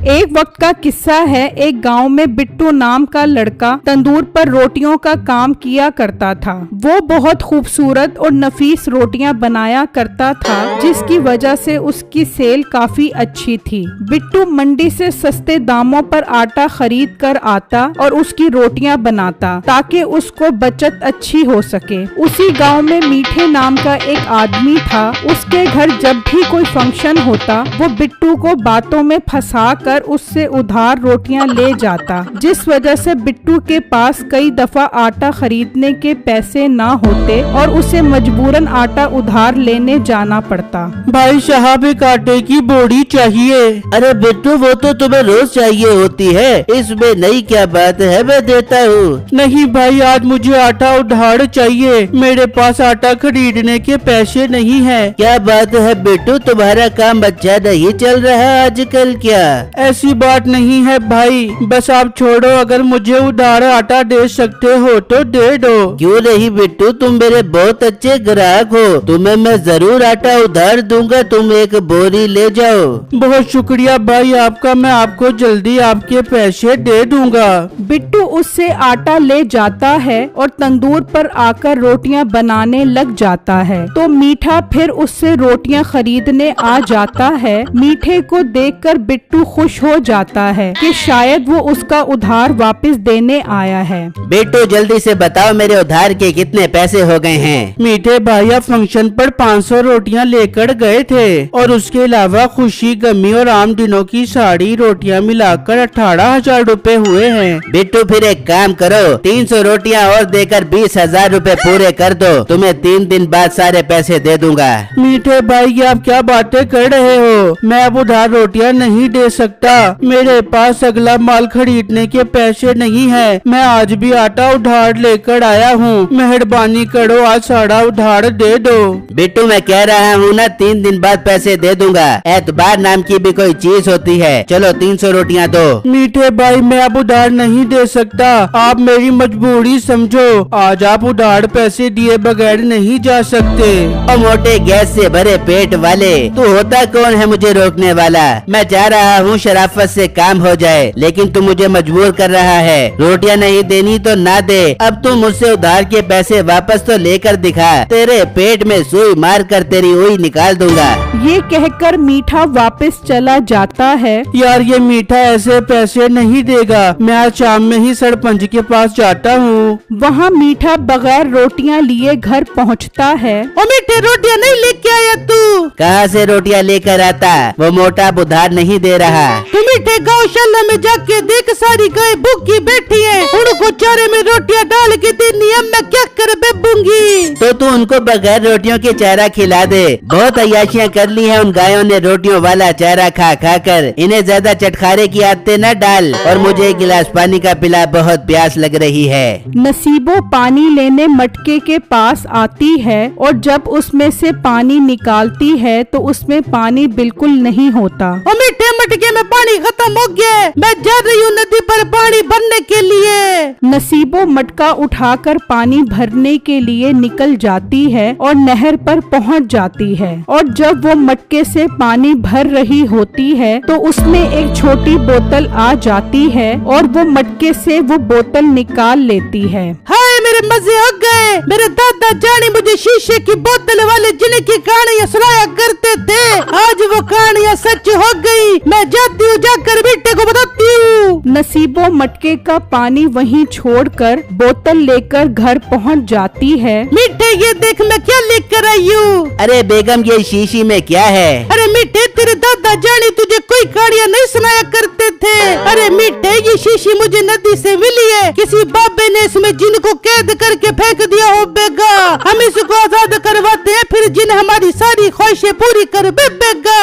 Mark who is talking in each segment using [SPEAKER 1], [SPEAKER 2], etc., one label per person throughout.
[SPEAKER 1] एक वक्त का किस्सा है। एक गांव में बिट्टू नाम का लड़का तंदूर पर रोटियों का काम किया करता था। वो बहुत खूबसूरत और नफीस रोटियां बनाया करता था, जिसकी वजह से उसकी सेल काफी अच्छी थी। बिट्टू मंडी से सस्ते दामों पर आटा खरीद कर आता और उसकी रोटियां बनाता ताकि उसको बचत अच्छी हो सके। उसी गांव में मीठे नाम का एक आदमी था। उसके घर जब भी कोई फंक्शन होता, वो बिट्टू को बातों में फंसा कर उससे उधार रोटियां ले जाता, जिस वजह से बिट्टू के पास कई दफा आटा खरीदने के पैसे ना होते और उसे मजबूरन आटा उधार लेने जाना पड़ता।
[SPEAKER 2] भाई साहब एक आटे की बोरी चाहिए।
[SPEAKER 3] अरे बिट्टू वो तो तुम्हें रोज चाहिए होती है, इसमें नई क्या बात है, मैं देता हूँ।
[SPEAKER 2] नहीं भाई आज मुझे आटा उधार चाहिए, मेरे पास आटा खरीदने के पैसे नहीं है।
[SPEAKER 3] क्या बात है बिट्टू, तुम्हारा काम अच्छा नहीं चल रहा आजकल क्या?
[SPEAKER 2] ऐसी बात नहीं है भाई, बस आप छोड़ो, अगर मुझे उधार आटा दे सकते हो तो दे दो।
[SPEAKER 3] क्यों नहीं बिट्टू, तुम मेरे बहुत अच्छे ग्राहक हो, तुम्हें मैं जरूर आटा उधार दूंगा, तुम एक बोरी ले जाओ।
[SPEAKER 2] बहुत शुक्रिया भाई आपका, मैं आपको जल्दी आपके पैसे दे दूंगा।
[SPEAKER 1] बिट्टू उससे आटा ले जाता है और तंदूर पर आकर रोटियां बनाने लग जाता है। तो मीठा फिर उससे रोटियां खरीदने आ जाता है। मीठे को देखकर बिट्टू खुश हो जाता है कि शायद वो उसका उधार वापस देने आया है।
[SPEAKER 3] बिट्टू जल्दी से बताओ मेरे उधार के कितने पैसे हो गए हैं?
[SPEAKER 2] मीठे भैया फंक्शन पर 500 रोटियां लेकर गए थे और उसके अलावा खुशी गमी और आम दिनों की सारी रोटियां मिलाकर 18,000 रुपए हुए हैं।
[SPEAKER 3] बिट्टू फिर एक काम करो, 300 रोटियां और देकर 20,000 रुपए पूरे कर दो, तुम्हें 3 दिन बाद सारे पैसे दे दूंगा।
[SPEAKER 2] मीठे भाई आप क्या बातें कर रहे हो, मैं अब उधार रोटियां नहीं दे सकता, मेरे पास अगला माल खरीदने के पैसे नहीं है। मैं आज भी आटा उधार लेकर आया हूँ, मेहरबानी करो आज सारा उधार दे दो।
[SPEAKER 3] बिट्टू मैं कह रहा हूँ ना 3 दिन बाद पैसे दे दूंगा, एतबार नाम की भी कोई चीज होती है। चलो 300 रोटियां दो।
[SPEAKER 2] मीठे भाई मैं अब उधार नहीं दे सकता, आप मेरी मजबूरी समझो, आज आप उधार पैसे दिए बगैर नहीं जा सकते।
[SPEAKER 3] और मोटे गैस से भरे पेट वाले, तू होता कौन है मुझे रोकने वाला? मैं चाह रहा हूँ शराफत से काम हो जाए, लेकिन तू मुझे मजबूर कर रहा है। रोटियां नहीं देनी तो ना दे, अब तू मुझसे उधार के पैसे वापस तो लेकर दिखा, तेरे पेट में सुई मार कर तेरी उई निकाल दूंगा।
[SPEAKER 1] ये कहकर मीठा वापस चला जाता है।
[SPEAKER 2] यार ये मीठा ऐसे पैसे नहीं देगा, मैं आज शाम में ही सरपंच के पास जाता हूँ।
[SPEAKER 1] वहाँ मीठा बगैर रोटियां लिए घर पहुँचता है।
[SPEAKER 2] ओ मीठे रोटियां नहीं लेके आया तू?
[SPEAKER 3] कहाँ से रोटियां लेकर आता, वो मोटा उधार नहीं दे रहा।
[SPEAKER 2] तू मीठे गौशाला में जाके देख, सारी गाय भूखी बैठी है, उनको चारे में रोटियां डाल के देनी है, मैं क्या कर बेबूंगी?
[SPEAKER 3] तो तू उनको बगैर रोटियों के चारा खिला दे। बहुत अय्याशियां कर ली हैं उन गायों ने रोटियों वाला चारा खा खा कर, इन्हें ज्यादा चटखारे की आदतें न डाल, और मुझे एक गिलास पानी का पिला, बहुत प्यास लग रही है।
[SPEAKER 1] नसीबो पानी लेने मटके के पास आती है और जब उसमें से पानी निकालती है तो उसमें पानी बिल्कुल नहीं होता।
[SPEAKER 2] ओ मीठे मटके में पानी खत्म हो गया, मैं जा रही हूँ नदी पर पानी भरने के लिए।
[SPEAKER 1] नसीबो मटका उठाकर पानी भरने के लिए निकल जाती है और नहर पर पहुँच जाती है। और जब वो मटके से पानी भर रही होती है तो उसमें एक छोटी बोतल आ जाती है और वो मटके से वो बोतल निकाल लेती है।
[SPEAKER 2] हाय मेरे मजे हो गए, मेरे दादा जानी मुझे शीशे की बोतल वाले जिनकी कहानियाँ सुनाया करते थे, आज वो कहानियाँ सच हो गई। मैं जाती हूँ, जाकर बेटे को बताती हूँ।
[SPEAKER 1] नसीबो मटके का पानी वहीं छोड़कर बोतल लेकर घर पहुँच जाती है।
[SPEAKER 2] मीठे ये देख मैं क्या लेकर आई हूँ।
[SPEAKER 3] अरे बेगम ये शीशी में क्या है?
[SPEAKER 2] अरे मीठे तेरे दादा जानी तुझे कोई कहानियाँ नहीं सुनाया करते थे। अरे मीठे ये शीशी मुझे नदी से मिली है, किसी बाबे ने इसमें जिन को कैद करके फेंक दिया हो बेगा, हम इसको आजाद करवाते हैं, फिर जिन हमारी सारी ख्वाहिशें पूरी कर बेगा।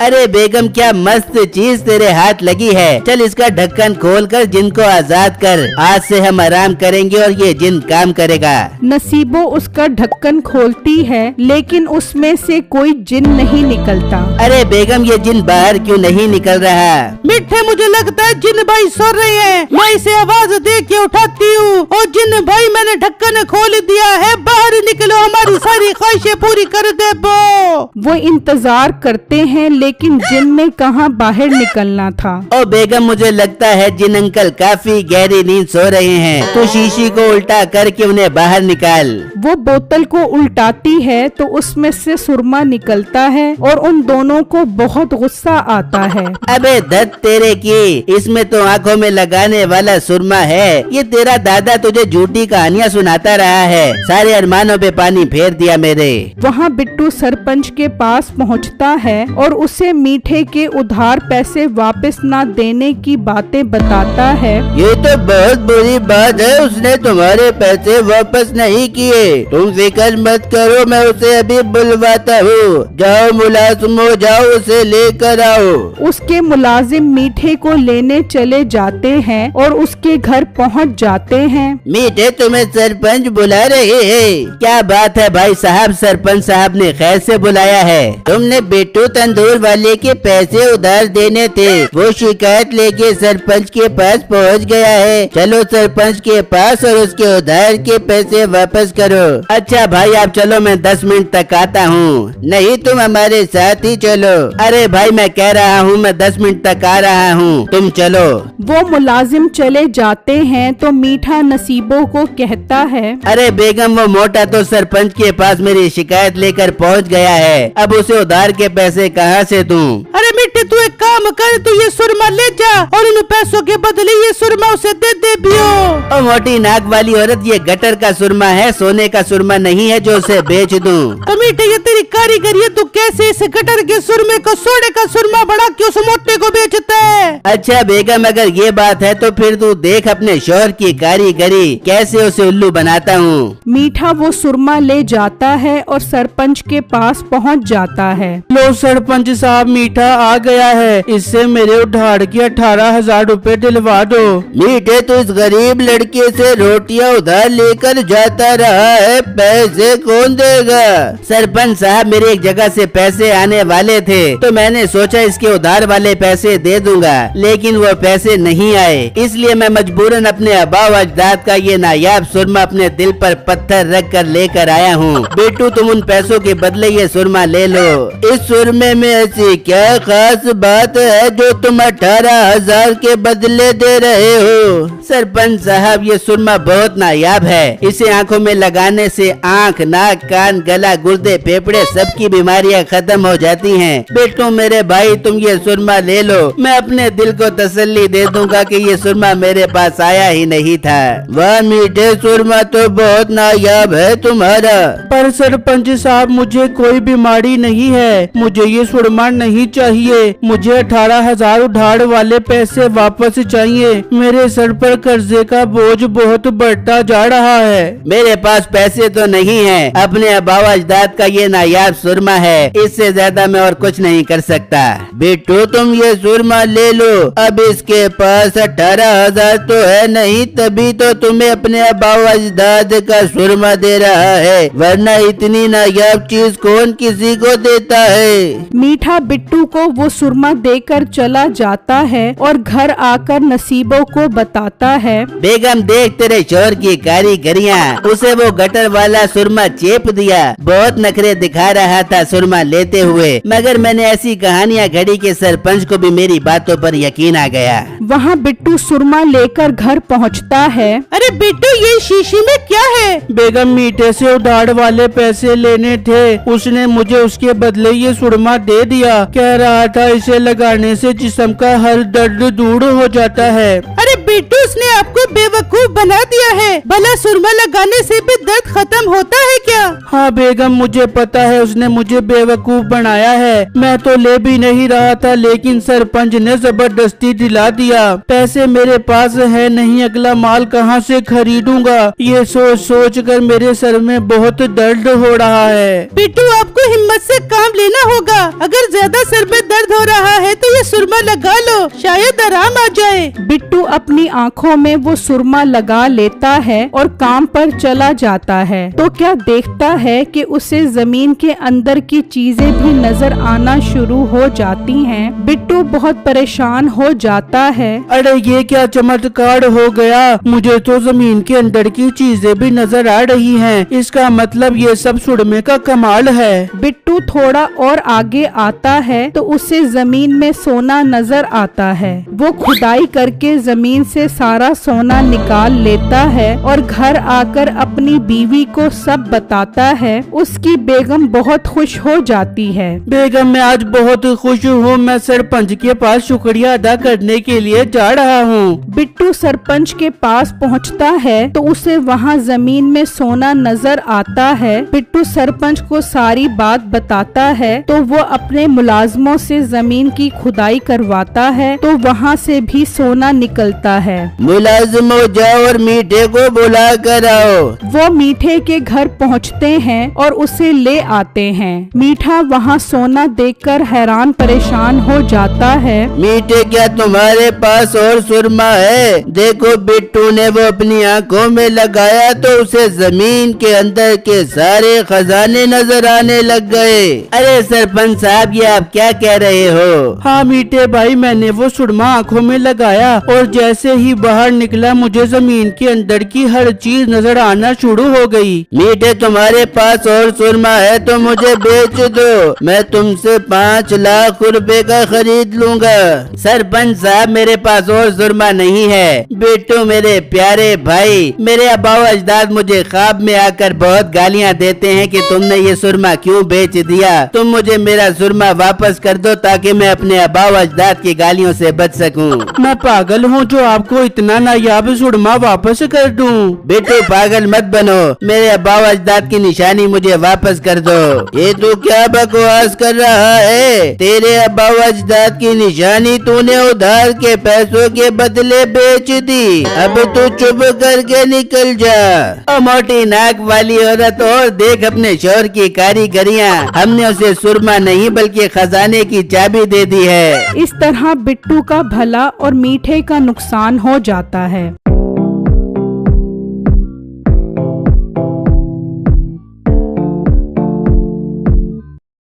[SPEAKER 3] अरे बेगम क्या मस्त चीज तेरे हाथ लगी है, चल इसका ढक्कन खोलकर जिन को आजाद कर, आज से हम आराम करेंगे और ये जिन काम करेगा।
[SPEAKER 1] नसीबो उसका ढक्कन खोलती है लेकिन उसमें से कोई जिन नहीं निकलता।
[SPEAKER 3] अरे बेगम ये जिन बाहर क्यों नहीं निकल रहा?
[SPEAKER 2] मिठे मुझे लगता है जिन भाई सो रहे हैं। मैं इसे आवाज दे के उठाती हूँ। और जिन भाई मैंने ढक्कन खोल दिया है, बाहर निकलो, हमारी सारी ख्वाहिशें पूरी कर दे।
[SPEAKER 1] वो इंतजार करते हैं लेकिन जिन ने कहाँ बाहर निकलना था।
[SPEAKER 3] ओ बेगम, मुझे लगता है जिन अंकल काफी गहरी नींद सो रहे हैं। तो शीशी को उल्टा करके उन्हें बाहर निकाल।
[SPEAKER 1] वो बोतल को उल्टाती है तो उसमें से सुरमा निकलता है और उन दोनों को बहुत गुस्सा आता है।
[SPEAKER 3] अबे दत्त तेरे की, इसमें तो आंखों में लगाने वाला सुरमा है। ये तेरा दादा तुझे झूठी कहानियाँ सुनाता रहा है। सारे अरमानों पे पानी फेर दिया मेरे।
[SPEAKER 1] वहाँ बिट्टू सरपंच के पास पहुँचता है और उसे मीठे के उधार पैसे वापस न देने की बातें बताता है।
[SPEAKER 3] ये तो बहुत बुरी बात है, उसने तुम्हारे पैसे वापस नहीं किए। तुम फिक्र मत करो, मैं उसे अभी बुलवाता हूँ। जाओ मुलाजिम हो जाओ, उसे लेकर आओ।
[SPEAKER 1] उसके मुलाजिम मीठे को लेने चले जाते हैं और उसके घर पहुँच जाते हैं।
[SPEAKER 3] मीठे, तुम्हें सरपंच बुला रहे हैं। क्या बात है भाई साहब, सरपंच साहब ने खैर से बुलाया है। तुमने बिट्टू तंदूर वाले के पैसे उधार देने थे, वो शिकायत लेके सरपंच के पास पहुंच गया है। चलो सरपंच के पास और उसके उधार के पैसे वापस करो। अच्छा भाई आप चलो, मैं 10 मिनट तक आता हूँ। नहीं तुम हमारे साथ ही चलो। अरे भाई मैं कह रहा हूँ मैं 10 मिनट तक आ रहा हूँ, तुम चलो।
[SPEAKER 1] वो मुलाजिम चले जाते हैं तो मीठा नसीबों को कहता है,
[SPEAKER 3] अरे बेगम, वो मोटा तो सरपंच के पास मेरी शिकायत लेकर पहुँच गया है। अब उसे उधार के पैसे कहाँ से दूं?
[SPEAKER 2] अरे मिठे तू एक काम कर, तू ये सुरमा ले जा और उन पैसों के बदले ये सुरमा उसे दे दे बियो।
[SPEAKER 3] ओ मोटी नाक वाली औरत, ये गटर का सुरमा है, सोने का सुरमा नहीं है जो उसे बेच दूं।
[SPEAKER 2] तो मीठे ये तेरी कारीगरी है, तू कैसे इस गटर के सुरमे को सोने का सुरमा बना के उस मोटे को बेचता है?
[SPEAKER 3] अच्छा बेगम, अगर ये बात है तो फिर तू देख अपने शौहर की कारीगरी, कैसे उसे उल्लू बनाता हूँ।
[SPEAKER 1] मीठा वो सुरमा ले जाता है और सरपंच के पास पहुँच जाता है।
[SPEAKER 4] लो सरपंच साहब, मीठा आ गया है, इससे मेरे उधार के 18,000 रुपए दिलवा दो।
[SPEAKER 3] मीठे, तो इस गरीब लड़के से रोटियां उधार लेकर जाता रहा है, पैसे कौन देगा? सरपंच साहब, मेरे एक जगह से पैसे आने वाले थे तो मैंने सोचा इसके उधार वाले पैसे दे दूंगा, लेकिन वो पैसे नहीं आए, इसलिए मैं मजबूरन अपने अबाव अजदाद का ये नायाब सुरमा अपने दिल पर पत्थर रख कर लेकर आया हूँ। बेटू तुम उन पैसों के बदले ये सुरमा ले लो। इस सुरमे में ऐसी क्या खास बात है जो तुम 18,000 के बदले दे रहे हो? सरपंच साहब, ये सुरमा बहुत नायाब है। इसे आंखों में लगाने से आंख, नाक, कान, गला, गुर्दे, फेफड़े सबकी बीमारियां खत्म हो जाती हैं। बेटू मेरे भाई, तुम ये सुरमा ले लो, मैं अपने दिल को तसल्ली दे दूंगा कि ये सुरमा मेरे पास आया ही नहीं था। वह मीठे, सुरमा तो बहुत नायाब है तुम्हारा।
[SPEAKER 4] पर सरपंच साहब, मुझे कोई बीमारी नहीं है, मुझे ये सुरमा नहीं चाहिए। मुझे 18,000 उधार वाले पैसे वापस चाहिए। मेरे सर पर कर्जे का बोझ बहुत बढ़ता जा रहा है।
[SPEAKER 3] मेरे पास पैसे तो नहीं है, अपने अबाव अजदाद का ये नायाब सुरमा है, इससे ज्यादा मैं और कुछ नहीं कर सकता। बेटू तुम ये सुरमा ले लो। अब इसके पास 18,000 तो है नहीं, तभी तो तुम्हें अपने अबाव अजदाद का सुरमा दे रहा है, वरना इतनी नायाब चीज कौन किसी को देता है।
[SPEAKER 1] मीठा बिट्टू को वो सुरमा देकर चला जाता है और घर आकर नसीबों को बताता है।
[SPEAKER 3] बेगम देख तेरे शोहर की कारीगरियाँ, उसे वो गटर वाला सुरमा चेप दिया। बहुत नखरे दिखा रहा था सुरमा लेते हुए, मगर मैंने ऐसी कहानियाँ घड़ी के सरपंच को भी मेरी बातों पर यकीन आ गया।
[SPEAKER 1] वहाँ बिट्टू सुरमा लेकर घर पहुँचता है।
[SPEAKER 2] अरे बिट्टू ये शीशी में क्या है?
[SPEAKER 4] बेगम, मीठे से उधार वाले पैसे लेने थे, उसने मुझे उसके बदले ये सुरमा दे दिया। कह रहा था इसे लगाने से जिस्म का हर दर्द दूर हो जाता है।
[SPEAKER 2] अरे बिट्टू, उसने आपको बेवकूफ बना दिया है। भला सुरमा लगाने से भी दर्द खत्म होता है क्या?
[SPEAKER 4] हाँ बेगम, मुझे पता है उसने मुझे बेवकूफ बनाया है। मैं तो ले भी नहीं रहा था, लेकिन सरपंच ने जबरदस्ती दिला दिया। पैसे मेरे पास है नहीं, अगला माल कहाँ से खरीदूंगा? ये सोच सोच कर मेरे सर में बहुत दर्द हो रहा है।
[SPEAKER 2] बिट्टू, आपको हिम्मत से काम लेना होगा। अगर ज्यादा सर में दर्द हो रहा है तो ये सुरमा लगा लो, शायद आराम आ जाए।
[SPEAKER 1] बिट्टू अपनी आंखों में वो सुरमा लगा लेता है और काम पर चला जाता है। तो क्या देखता है कि उसे जमीन के अंदर की चीजें भी नजर आना शुरू हो जाती हैं। बिट्टू बहुत परेशान हो जाता है।
[SPEAKER 4] अरे ये क्या चमत्कार हो गया, मुझे तो जमीन के अंदर की चीजें भी नजर आ रही हैं। इसका मतलब ये सब सुरमे का कमाल है।
[SPEAKER 1] बिट्टू थोड़ा और आगे आता है तो उसे जमीन में सोना नजर आता है। वो खुदाई करके जमीन से सारा सोना निकाल लेता है और घर आकर अपनी बीवी को सब बताता है। उसकी बेगम बहुत खुश हो जाती है।
[SPEAKER 4] बेगम मैं आज बहुत खुश हूँ, मैं सरपंच के पास शुक्रिया अदा करने के लिए जा रहा हूँ।
[SPEAKER 1] बिट्टू सरपंच के पास पहुँचता है तो उसे वहाँ जमीन में सोना नजर आता है। बिट्टू सरपंच को सारी बात बताता है तो वो अपने मुलाजमों से जमीन की खुदाई करवाता है तो वहाँ से भी सोना निकलता है।
[SPEAKER 3] मुलाजिमो जाओ और मीठे को बुला कर आओ।
[SPEAKER 1] वो मीठे के घर पहुँचते हैं और उसे ले आते हैं। मीठा वहाँ सोना देखकर हैरान परेशान हो जाता है।
[SPEAKER 3] मीठे क्या तुम्हारे पास और सुरमा है? देखो बिट्टू ने वो अपनी आंखों में लगाया तो उसे जमीन के अंदर के सारे खजाने नजर आने लग गए। अरे सरपंच साहब ये आप क्या कह रहे हो?
[SPEAKER 4] हाँ मीठे भाई, मैंने वो सुरमा आँखों में लगाया और जैसे ही बाहर निकला मुझे जमीन के अंदर की हर चीज नजर आना शुरू हो गई।
[SPEAKER 3] मीठे तुम्हारे पास और सुरमा है तो मुझे बेच दो, मैं तुमसे 5 लाख रुपए का खरीद लूंगा। सरपंच साहब मेरे पास और सुरमा नहीं है। बिट्टू मेरे प्यारे भाई, मेरे अब्बा अजदाद मुझे ख्वाब में आकर बहुत गालियाँ देते हैं कि तुमने ये सुरमा क्यों बेच दिया। तुम मुझे मेरा सुरमा वापस कर दो ताकि मैं अपने अब्बा अजदाद की गालियों से बच सकूं।
[SPEAKER 4] मैं पागल हूँ जो आपको इतना नायाब सुरमा वापस कर दूं।
[SPEAKER 3] बेटे पागल मत बनो, मेरे अब्बा अजदाद की निशानी मुझे वापस कर दो। ये तू क्या बकवास कर रहा है? तेरे अब्बा अजदाद की निशानी तूने उधार के पैसों के बदले बेच दी। अब तू चुप करके निकल जा। मोटी नाक वाली औरत, और देख अपने शोहर की कारीगरियाँ। हमने उसे सुरमा नहीं बल्कि खजाने की चाबी दे दी है।
[SPEAKER 1] इस तरह बिट्टू का भला और मीठे का नुकसान हो जाता है।